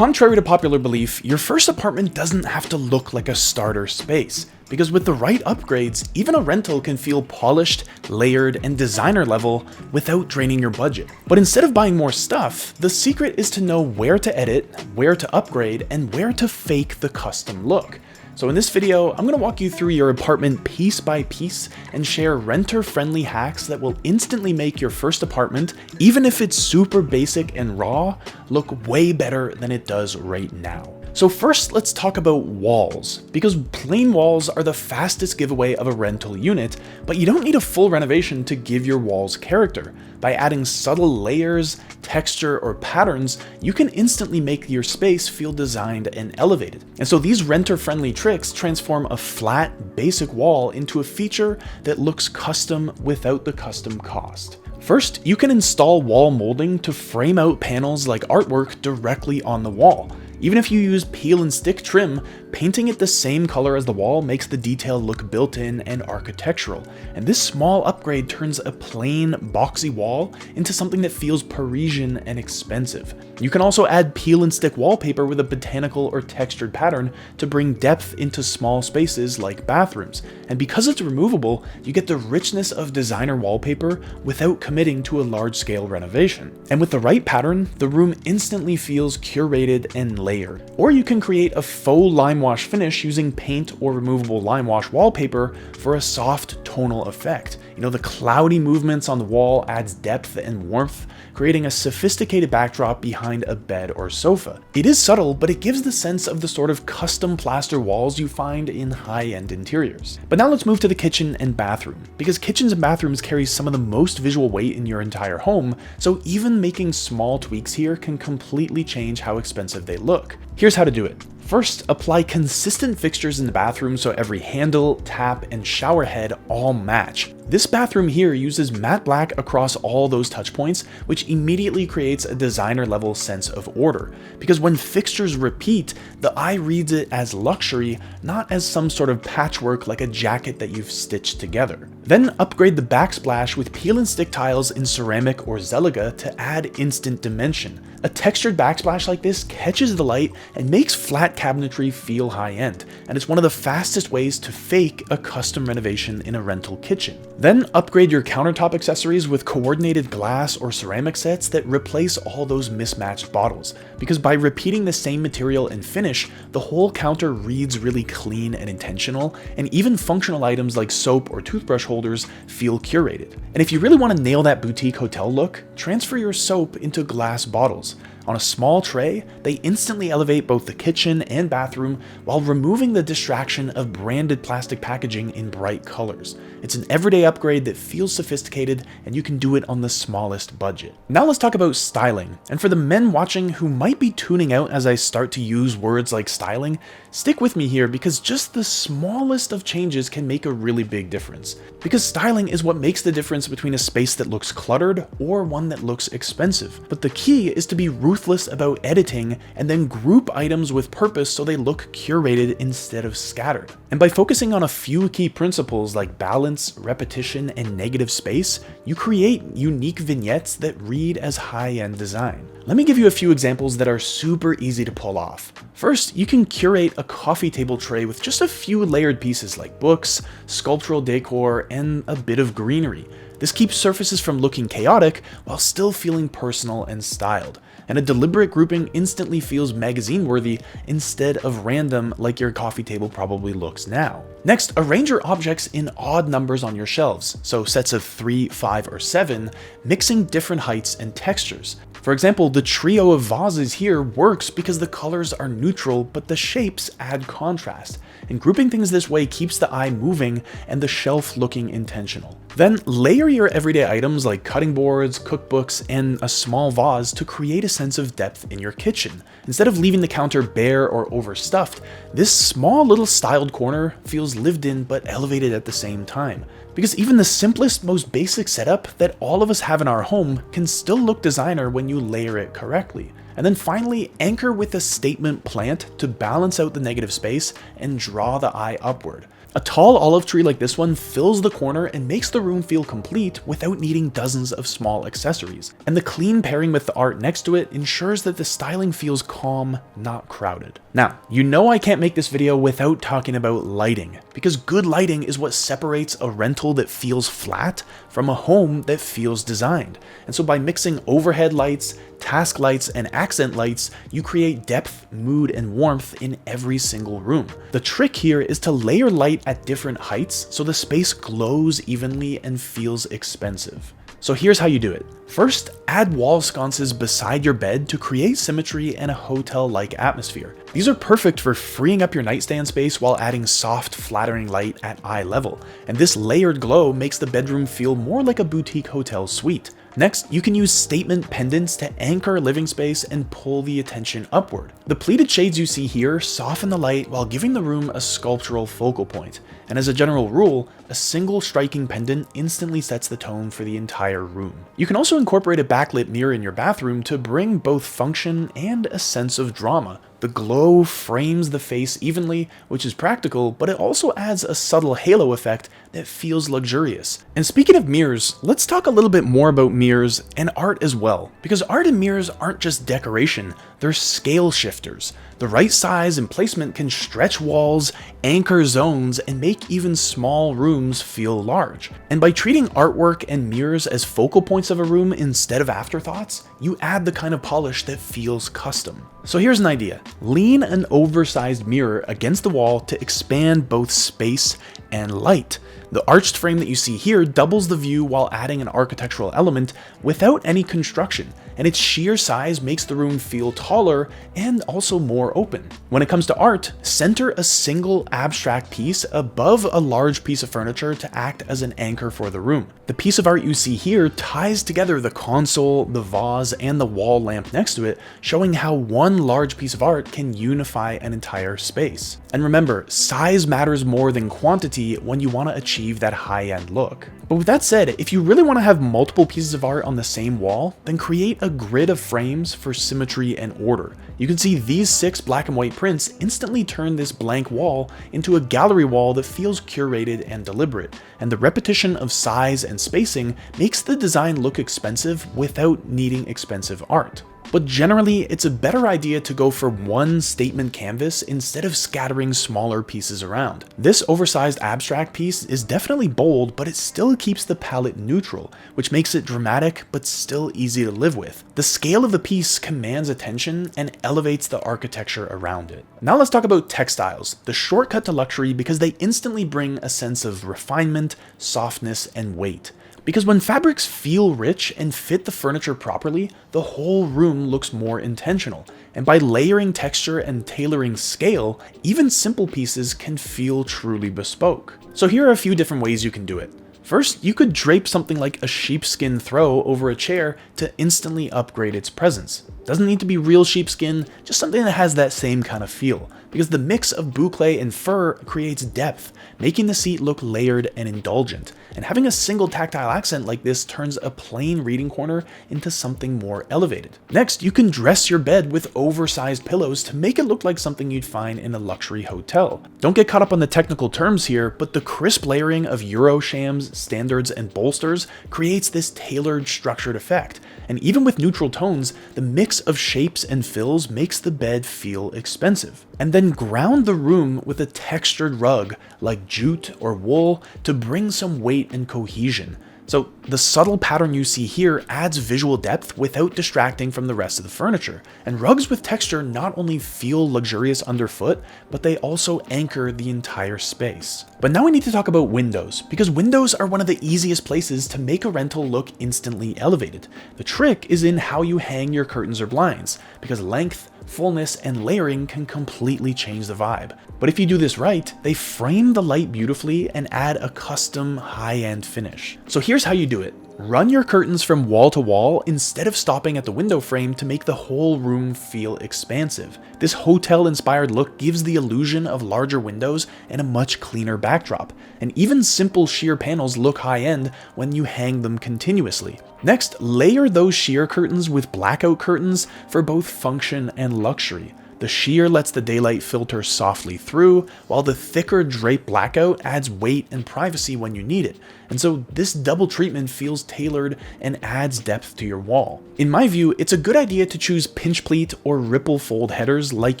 Contrary to popular belief, your first apartment doesn't have to look like a starter space, because with the right upgrades, even a rental can feel polished, layered, and designer level without draining your budget. But instead of buying more stuff, the secret is to know where to edit, where to upgrade, and where to fake the custom look. So in this video, I'm going to walk you through your apartment piece by piece and share renter-friendly hacks that will instantly make your first apartment, even if it's super basic and raw, look way better than it does right now. So first, let's talk about walls, because plain walls are the fastest giveaway of a rental unit, but you don't need a full renovation to give your walls character. By adding subtle layers, texture, or patterns, you can instantly make your space feel designed and elevated. And so these renter-friendly tricks transform a flat, basic wall into a feature that looks custom without the custom cost. First, you can install wall molding to frame out panels like artwork directly on the wall. Even if you use peel and stick trim, painting it the same color as the wall makes the detail look built-in and architectural. And this small upgrade turns a plain, boxy wall into something that feels Parisian and expensive. You can also add peel and stick wallpaper with a botanical or textured pattern to bring depth into small spaces like bathrooms. And because it's removable, you get the richness of designer wallpaper without committing to a large-scale renovation. And with the right pattern, the room instantly feels curated and layered. Or you can create a faux lime wash finish using paint or removable lime wash wallpaper for a soft tonal effect. You know, the cloudy movements on the wall adds depth and warmth, creating a sophisticated backdrop behind a bed or sofa. It is subtle, but it gives the sense of the sort of custom plaster walls you find in high-end interiors. But now let's move to the kitchen and bathroom, because kitchens and bathrooms carry some of the most visual weight in your entire home, so even making small tweaks here can completely change how expensive they look. Here's how to do it. First, apply consistent fixtures in the bathroom so every handle, tap, and shower head all match. This bathroom here uses matte black across all those touch points, which immediately creates a designer level sense of order. Because when fixtures repeat, the eye reads it as luxury, not as some sort of patchwork like a jacket that you've stitched together. Then upgrade the backsplash with peel and stick tiles in ceramic or Zeliga to add instant dimension. A textured backsplash like this catches the light and makes flat cabinetry feel high-end, and it's one of the fastest ways to fake a custom renovation in a rental kitchen. Then upgrade your countertop accessories with coordinated glass or ceramic sets that replace all those mismatched bottles, because by repeating the same material and finish, the whole counter reads really clean and intentional, and even functional items like soap or toothbrush holders feel curated. And if you really want to nail that boutique hotel look, transfer your soap into glass bottles. On a small tray, they instantly elevate both the kitchen and bathroom while removing the distraction of branded plastic packaging in bright colors. It's an everyday upgrade that feels sophisticated, and you can do it on the smallest budget. Now let's talk about styling. And for the men watching who might be tuning out as I start to use words like styling, stick with me here, because just the smallest of changes can make a really big difference. Because styling is what makes the difference between a space that looks cluttered or one that looks expensive. But the key is to be ruthless about editing and then group items with purpose so they look curated instead of scattered. And by focusing on a few key principles like balance, repetition, and negative space, you create unique vignettes that read as high-end design. Let me give you a few examples that are super easy to pull off. First, you can curate a coffee table tray with just a few layered pieces like books, sculptural decor, and a bit of greenery. This keeps surfaces from looking chaotic while still feeling personal and styled. And a deliberate grouping instantly feels magazine-worthy instead of random like your coffee table probably looks now. Next, arrange your objects in odd numbers on your shelves, so sets of 3, 5, or 7, mixing different heights and textures. For example, the trio of vases here works because the colors are neutral, but the shapes add contrast. And grouping things this way keeps the eye moving and the shelf looking intentional. Then layer your everyday items like cutting boards, cookbooks, and a small vase to create a sense of depth in your kitchen. Instead of leaving the counter bare or overstuffed, this small little styled corner feels lived in but elevated at the same time. Because even the simplest, most basic setup that all of us have in our home can still look designer when you layer it correctly. And then finally, anchor with a statement plant to balance out the negative space and draw the eye upward. A tall olive tree like this one fills the corner and makes the room feel complete without needing dozens of small accessories. And the clean pairing with the art next to it ensures that the styling feels calm, not crowded. Now, you know I can't make this video without talking about lighting, because good lighting is what separates a rental that feels flat from a home that feels designed. And so by mixing overhead lights, task lights, and accent lights, you create depth, mood, and warmth in every single room. The trick here is to layer light at different heights so the space glows evenly and feels expensive. So here's how you do it. First, add wall sconces beside your bed to create symmetry and a hotel-like atmosphere. These are perfect for freeing up your nightstand space while adding soft, flattering light at eye level. And this layered glow makes the bedroom feel more like a boutique hotel suite. Next, you can use statement pendants to anchor living space and pull the attention upward. The pleated shades you see here soften the light while giving the room a sculptural focal point. And as a general rule, a single striking pendant instantly sets the tone for the entire room. You can also incorporate a backlit mirror in your bathroom to bring both function and a sense of drama. The glow frames the face evenly, which is practical, but it also adds a subtle halo effect that feels luxurious. And speaking of mirrors, let's talk a little bit more about mirrors and art as well, because art and mirrors aren't just decoration, they're scale shifters. The right size and placement can stretch walls, anchor zones, and make even small rooms feel large. And by treating artwork and mirrors as focal points of a room instead of afterthoughts, you add the kind of polish that feels custom. So here's an idea. Lean an oversized mirror against the wall to expand both space and light. The arched frame that you see here doubles the view while adding an architectural element without any construction, and its sheer size makes the room feel taller and also more open. When it comes to art, center a single abstract piece above a large piece of furniture to act as an anchor for the room. The piece of art you see here ties together the console, the vase, and the wall lamp next to it, showing how one large piece of art can unify an entire space. And remember, size matters more than quantity when you want to achieve that high-end look. But with that said, if you really want to have multiple pieces of art on the same wall, then create a grid of frames for symmetry and order. You can see these 6 black and white prints instantly turn this blank wall into a gallery wall that feels curated and deliberate, and the repetition of size and spacing makes the design look expensive without needing expensive art. But generally, it's a better idea to go for one statement canvas instead of scattering smaller pieces around. This oversized abstract piece is definitely bold, but it still keeps the palette neutral, which makes it dramatic but still easy to live with. The scale of the piece commands attention and elevates the architecture around it. Now let's talk about textiles, the shortcut to luxury because they instantly bring a sense of refinement, softness, and weight. Because when fabrics feel rich and fit the furniture properly, the whole room looks more intentional. And by layering texture and tailoring scale, even simple pieces can feel truly bespoke. So here are a few different ways you can do it. First, you could drape something like a sheepskin throw over a chair to instantly upgrade its presence. Doesn't need to be real sheepskin, just something that has that same kind of feel, because the mix of boucle and fur creates depth, making the seat look layered and indulgent. And having a single tactile accent like this turns a plain reading corner into something more elevated. Next, you can dress your bed with oversized pillows to make it look like something you'd find in a luxury hotel. Don't get caught up on the technical terms here, but the crisp layering of Euroshams, standards, and bolsters creates this tailored, structured effect. And even with neutral tones, the mix of shapes and fills makes the bed feel expensive. And then ground the room with a textured rug like jute or wool to bring some weight and cohesion. So the subtle pattern you see here adds visual depth without distracting from the rest of the furniture. And rugs with texture not only feel luxurious underfoot, but they also anchor the entire space. But now we need to talk about windows, because windows are one of the easiest places to make a rental look instantly elevated. The trick is in how you hang your curtains or blinds, because length, fullness, and layering can completely change the vibe. But if you do this right, they frame the light beautifully and add a custom high-end finish. So here's how you do it. Run your curtains from wall to wall instead of stopping at the window frame to make the whole room feel expansive. This hotel-inspired look gives the illusion of larger windows and a much cleaner backdrop. And even simple sheer panels look high-end when you hang them continuously. Next, layer those sheer curtains with blackout curtains for both function and luxury. The sheer lets the daylight filter softly through, while the thicker drape blackout adds weight and privacy when you need it. And so this double treatment feels tailored and adds depth to your wall. In my view, it's a good idea to choose pinch pleat or ripple fold headers like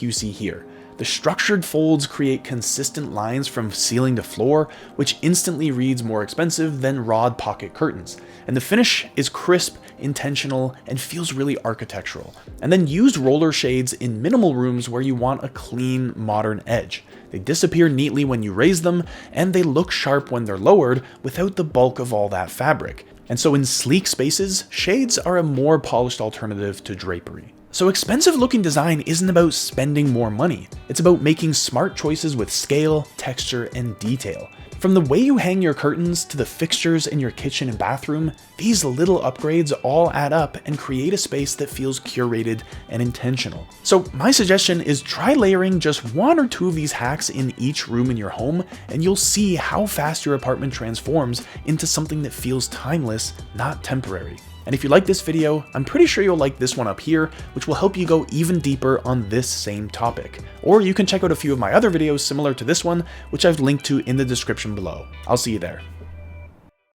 you see here. The structured folds create consistent lines from ceiling to floor, which instantly reads more expensive than rod pocket curtains. And the finish is crisp, intentional, and feels really architectural. And then use roller shades in minimal rooms where you want a clean, modern edge. They disappear neatly when you raise them, and they look sharp when they're lowered without the bulk of all that fabric. And so in sleek spaces, shades are a more polished alternative to drapery. So expensive looking design isn't about spending more money, it's about making smart choices with scale, texture, and detail. From the way you hang your curtains to the fixtures in your kitchen and bathroom, these little upgrades all add up and create a space that feels curated and intentional. So my suggestion is try layering just 1 or 2 of these hacks in each room in your home, and you'll see how fast your apartment transforms into something that feels timeless, not temporary. And if you like this video, I'm pretty sure you'll like this one up here, which will help you go even deeper on this same topic. Or you can check out a few of my other videos similar to this one, which I've linked to in the description below. I'll see you there.